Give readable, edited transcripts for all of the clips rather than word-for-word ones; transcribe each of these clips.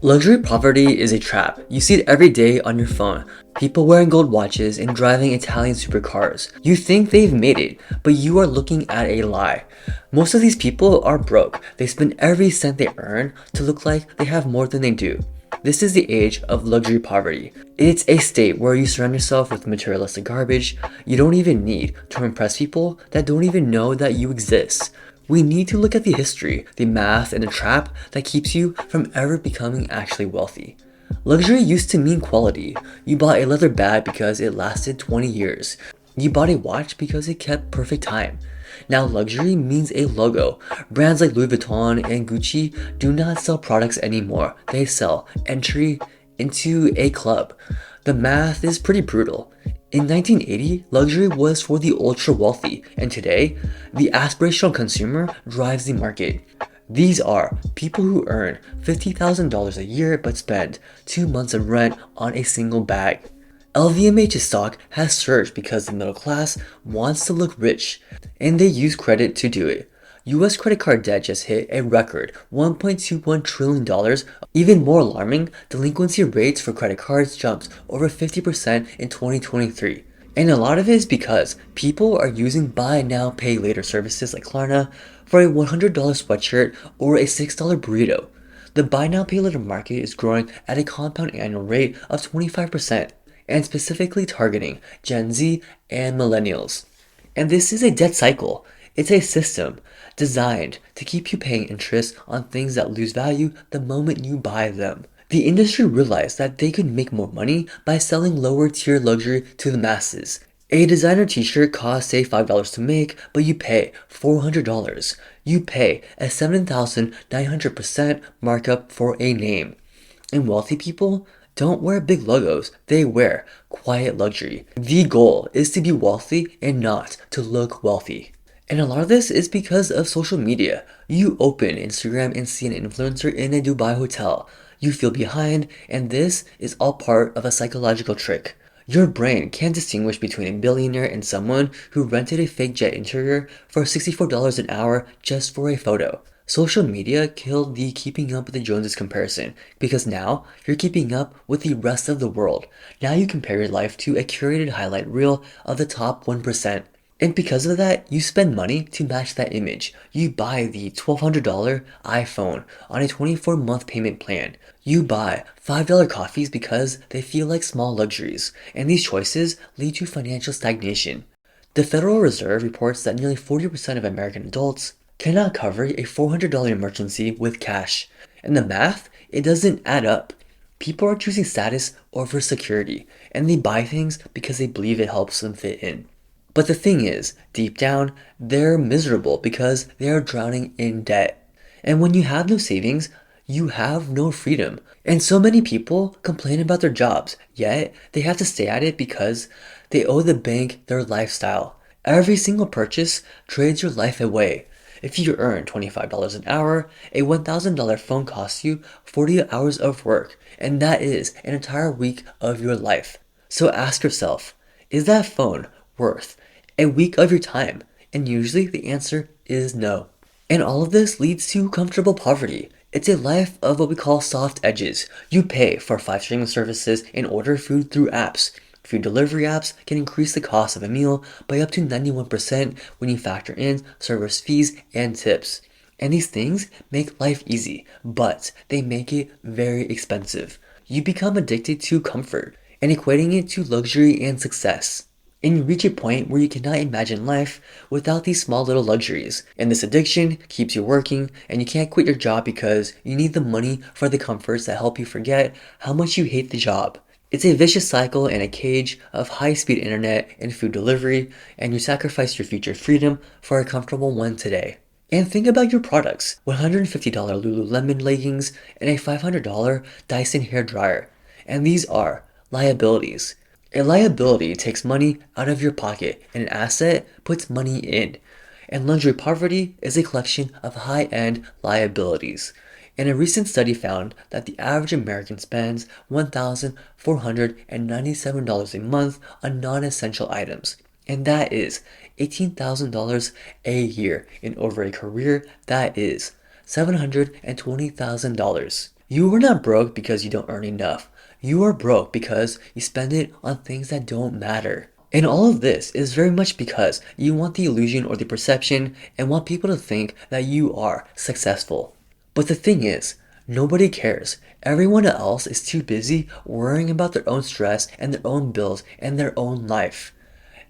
Luxury poverty is a trap. You see it every day on your phone. People wearing gold watches and driving Italian supercars. You think they've made it, but you are looking at a lie. Most of these people are broke. They spend every cent they earn to look like they have more than they do. This is the age of luxury poverty. It's a state where you surround yourself with materialistic garbage you don't even need to impress people that don't even know that you exist. We need to look at the history, the math, and the trap that keeps you from ever becoming actually wealthy. Luxury used to mean quality. You bought a leather bag because it lasted 20 years. You bought a watch because it kept perfect time. Now luxury means a logo. Brands like Louis Vuitton and Gucci do not sell products anymore. They sell entry into a club. The math is pretty brutal. In 1980, luxury was for the ultra wealthy, and today, the aspirational consumer drives the market. These are people who earn $50,000 a year but spend 2 months of rent on a single bag. LVMH's stock has surged because the middle class wants to look rich, and they use credit to do it. US credit card debt just hit a record $1.21 trillion. Even more alarming, delinquency rates for credit cards jumped over 50% in 2023. And a lot of it is because people are using buy now, pay later services like Klarna for a $100 sweatshirt or a $6 burrito. The buy now, pay later market is growing at a compound annual rate of 25%, and specifically targeting Gen Z and millennials. And this is a debt cycle. It's a system designed to keep you paying interest on things that lose value the moment you buy them. The industry realized that they could make more money by selling lower tier luxury to the masses. A designer t-shirt costs say $5 to make, but you pay $400. You pay a 7,900% markup for a name. And wealthy people don't wear big logos, they wear quiet luxury. The goal is to be wealthy and not to look wealthy. And a lot of this is because of social media. You open Instagram and see an influencer in a Dubai hotel. You feel behind, and this is all part of a psychological trick. Your brain can't distinguish between a billionaire and someone who rented a fake jet interior for $64 an hour just for a photo. Social media killed the keeping up with the Joneses comparison because now you're keeping up with the rest of the world. Now you compare your life to a curated highlight reel of the top 1%. And because of that, you spend money to match that image. You buy the $1,200 iPhone on a 24-month payment plan. You buy $5 coffees because they feel like small luxuries. And these choices lead to financial stagnation. The Federal Reserve reports that nearly 40% of American adults cannot cover a $400 emergency with cash. And the math, it doesn't add up. People are choosing status over security, and they buy things because they believe it helps them fit in. But the thing is, deep down, they're miserable because they are drowning in debt. And when you have no savings, you have no freedom. And so many people complain about their jobs, yet they have to stay at it because they owe the bank their lifestyle. Every single purchase trades your life away. If you earn $25 an hour, a $1,000 phone costs you 40 hours of work, and that is an entire week of your life. So ask yourself, is that phone worth a week of your time? And usually the answer is no. And all of this leads to comfortable poverty. It's a life of what we call soft edges. You pay for 5 streaming services and order food through apps. Food delivery apps can increase the cost of a meal by up to 91% when you factor in service fees and tips. And these things make life easy, but they make it very expensive. You become addicted to comfort and equating it to luxury and success. And you reach a point where you cannot imagine life without these small little luxuries. And this addiction keeps you working, and you can't quit your job because you need the money for the comforts that help you forget how much you hate the job. It's a vicious cycle and a cage of high-speed internet and food delivery, and you sacrifice your future freedom for a comfortable one today. And think about your products: $150 Lululemon leggings and a $500 Dyson hair dryer. And these are liabilities. A liability takes money out of your pocket, and an asset puts money in. And luxury poverty is a collection of high-end liabilities. And a recent study found that the average American spends $1,497 a month on non-essential items. And that is $18,000 a year. And over a career, that is $720,000. You are not broke because you don't earn enough. You are broke because you spend it on things that don't matter. And all of this is very much because you want the illusion or the perception and want people to think that you are successful. But the thing is, nobody cares. Everyone else is too busy worrying about their own stress and their own bills and their own life.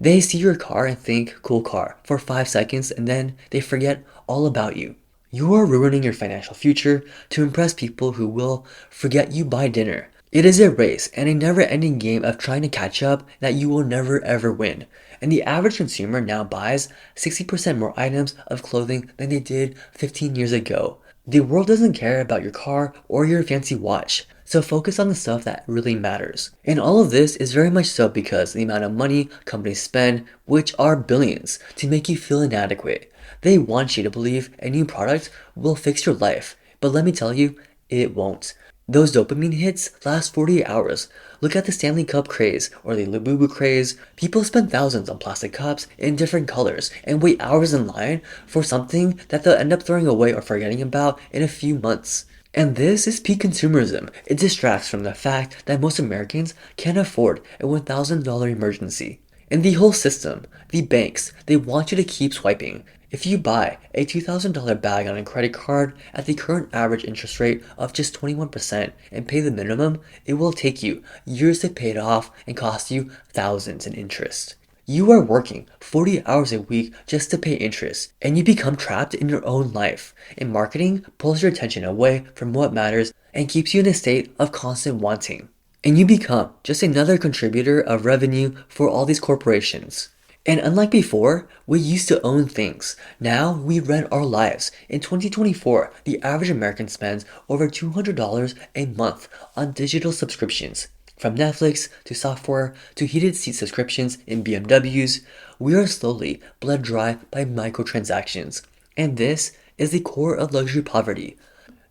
They see your car and think, cool car, for 5 seconds and then they forget all about you. You are ruining your financial future to impress people who will forget you by dinner. It is a race and a never-ending game of trying to catch up that you will never ever win. And the average consumer now buys 60% more items of clothing than they did 15 years ago. The world doesn't care about your car or your fancy watch, so focus on the stuff that really matters. And all of this is very much so because the amount of money companies spend, which are billions, to make you feel inadequate. They want you to believe a new product will fix your life, but let me tell you, it won't. Those dopamine hits last 48 hours. Look at the Stanley Cup craze or the Labubu craze. People spend thousands on plastic cups in different colors and wait hours in line for something that they'll end up throwing away or forgetting about in a few months. And this is peak consumerism. It distracts from the fact that most Americans can't afford a $1,000 emergency. And the whole system, the banks, they want you to keep swiping. If you buy a $2,000 bag on a credit card at the current average interest rate of just 21% and pay the minimum, it will take you years to pay it off and cost you thousands in interest. You are working 40 hours a week just to pay interest, and you become trapped in your own life. And marketing pulls your attention away from what matters and keeps you in a state of constant wanting. And you become just another contributor of revenue for all these corporations. And unlike before, we used to own things. Now we rent our lives. In 2024, the average American spends over $200 a month on digital subscriptions. From Netflix to software to heated seat subscriptions in BMWs, we are slowly bled dry by microtransactions. And this is the core of luxury poverty.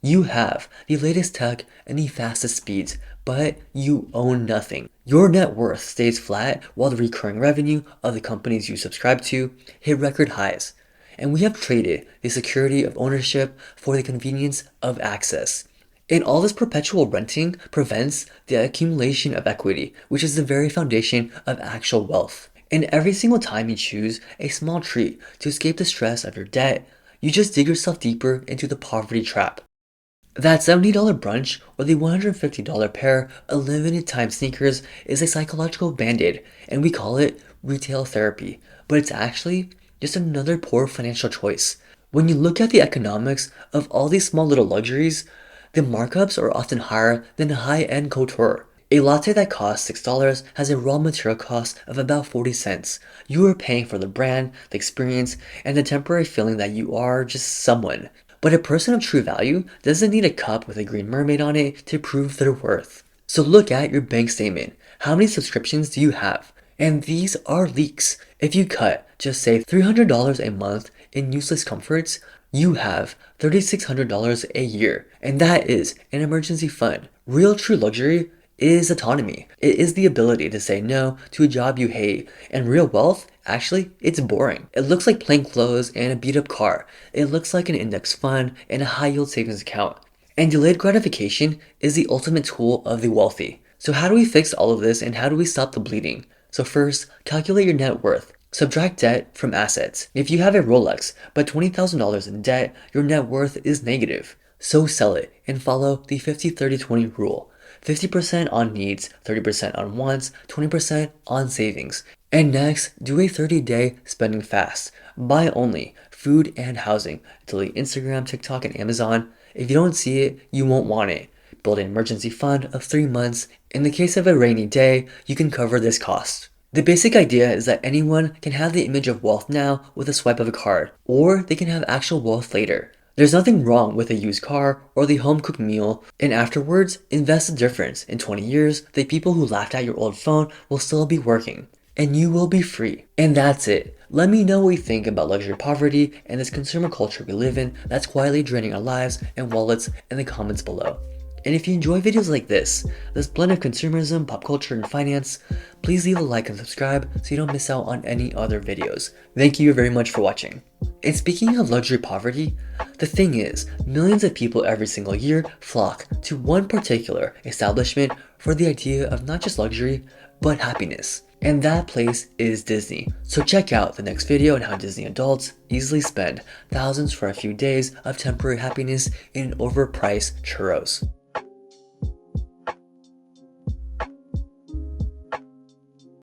You have the latest tech and the fastest speeds, but you own nothing. Your net worth stays flat while the recurring revenue of the companies you subscribe to hit record highs. And we have traded the security of ownership for the convenience of access. And all this perpetual renting prevents the accumulation of equity, which is the very foundation of actual wealth. And every single time you choose a small treat to escape the stress of your debt, you just dig yourself deeper into the poverty trap. That $70 brunch or the $150 pair of limited time sneakers is a psychological band-aid, and we call it retail therapy, but it's actually just another poor financial choice. When you look at the economics of all these small little luxuries, the markups are often higher than high-end couture. A latte that costs $6 has a raw material cost of about 40 cents. You are paying for the brand, the experience, and the temporary feeling that you are just someone. But a person of true value doesn't need a cup with a green mermaid on it to prove their worth. So look at your bank statement. How many subscriptions do you have? And these are leaks. If you cut, just say $300 a month in useless comforts, you have $3,600 a year. And that is an emergency fund. Real true luxury is autonomy. It is the ability to say no to a job you hate. And real wealth, actually, it's boring. It looks like plain clothes and a beat up car. It looks like an index fund and a high yield savings account. And delayed gratification is the ultimate tool of the wealthy. So how do we fix all of this and how do we stop the bleeding? So first, calculate your net worth. Subtract debt from assets. If you have a Rolex but $20,000 in debt, your net worth is negative. So sell it and follow the 50-30-20 rule. 50% on needs, 30% on wants, 20% on savings. And next, do a 30-day spending fast. Buy only food and housing. Delete Instagram, TikTok, and Amazon. If you don't see it, you won't want it. Build an emergency fund of 3 months. In the case of a rainy day, you can cover this cost. The basic idea is that anyone can have the image of wealth now with a swipe of a card, or they can have actual wealth later. There's nothing wrong with a used car or the home-cooked meal, and afterwards, invest the difference. In 20 years, the people who laughed at your old phone will still be working, and you will be free. And that's it. Let me know what you think about luxury poverty and this consumer culture we live in that's quietly draining our lives and wallets in the comments below. And if you enjoy videos like this blend of consumerism, pop culture, and finance, please leave a like and subscribe so you don't miss out on any other videos. Thank you very much for watching. And speaking of luxury poverty, the thing is, millions of people every single year flock to one particular establishment for the idea of not just luxury, but happiness. And that place is Disney. So check out the next video on how Disney adults easily spend thousands for a few days of temporary happiness in overpriced churros.